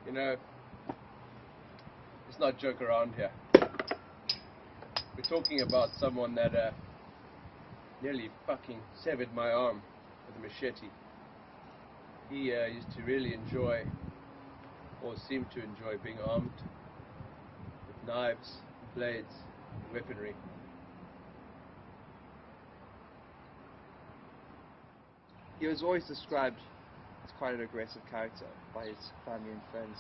You know, let's not joke around here. We're talking about someone that nearly fucking severed my arm with a machete. He used to really enjoy, or seemed to enjoy, being armed with knives, blades, weaponry. He was always described as quite an aggressive character by his family and friends.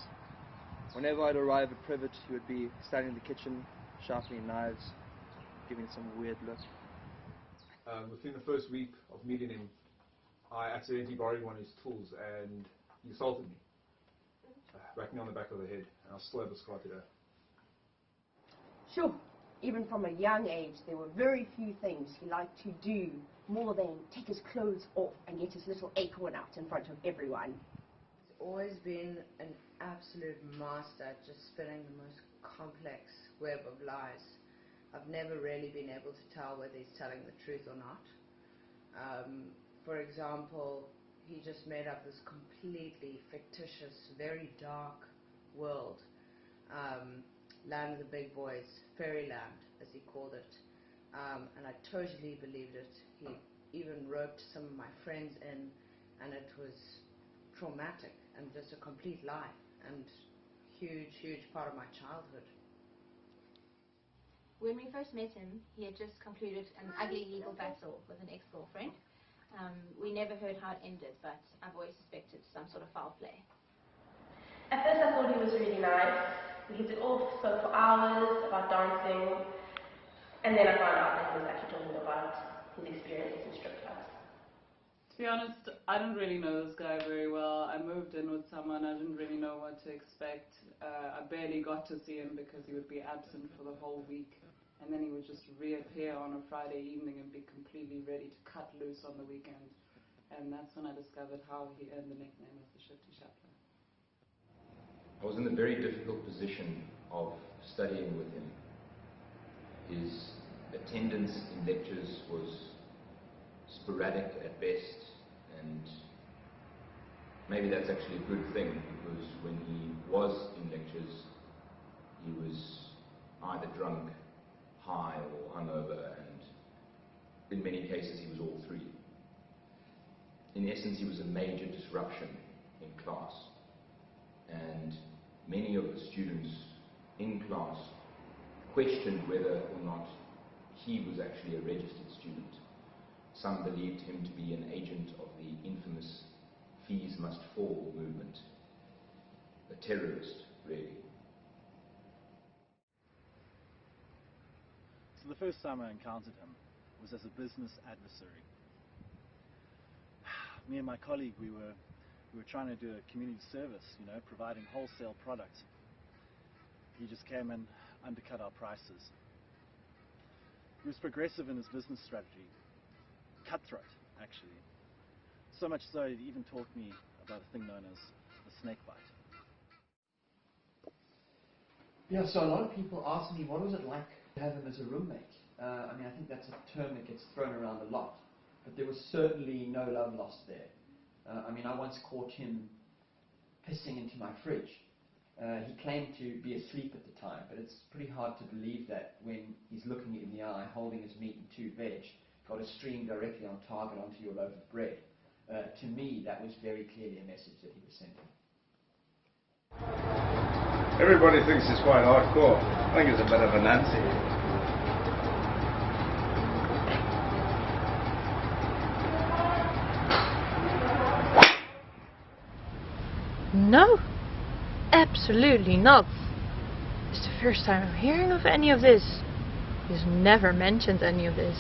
Whenever I'd arrive at Privet, he would be standing in the kitchen, sharpening knives, giving some weird look. Within the first week of meeting him, I accidentally borrowed one of his tools and he assaulted me, whacked me on the back of the head, and I still have a scar today. Sure, even from a young age, there were very few things he liked to do more than take his clothes off and get his little acorn out in front of everyone. He's always been an absolute master at just spinning the most complex web of lies. I've never really been able to tell whether he's telling the truth or not. For example, he just made up this completely fictitious, very dark world. Land of the big boys, fairyland, as he called it. And I totally believed it. He even roped some of my friends in, and it was traumatic and just a complete lie, and huge part of my childhood. When we first met him, he had just concluded an ugly legal battle with an ex-girlfriend. We never heard how it ended, but I've always suspected some sort of foul play. At first I thought he was really nice. We hit it off, spoke for hours about dancing, and then I found out that he was actually talking about his experiences in strip clubs. To be honest, I didn't really know this guy very well. I moved in with someone, I didn't really know what to expect. I barely got to see him because he would be absent for the whole week. And then he would just reappear on a Friday evening and be completely ready to cut loose on the weekend. And that's when I discovered how he earned the nickname of the Shifty Chaplain. I was in the very difficult position of studying with him. His attendance in lectures was sporadic at best, and maybe that's actually a good thing, because when he was in lectures, he was either drunk, high, or hungover, and in many cases he was all three. In essence, he was a major disruption in class, and many of the students in class questioned whether or not he was actually a registered student. Some believed him to be an agent of the infamous Fees Must Fall movement, a terrorist, really. So the first time I encountered him was as a business adversary. Me and my colleague, we were trying to do a community service, you know, providing wholesale products. He just came and undercut our prices. He was progressive in his business strategy, cutthroat actually. So much so he even taught me about a thing known as the snake bite. Yeah, so a lot of people ask me, what was it like to have him as a roommate? I mean, I think that's a term that gets thrown around a lot, but there was certainly no love lost there. I mean, I once caught him pissing into my fridge. He claimed to be asleep at the time, but it's pretty hard to believe that when he's looking you in the eye, holding his meat and 2 veg, got a stream directly on target onto your loaf of bread. To me, that was very clearly a message that he was sending. Everybody thinks he's quite hardcore. I think he's a bit of a Nazi. No, absolutely not. It's the first time I'm hearing of any of this. He's never mentioned any of this.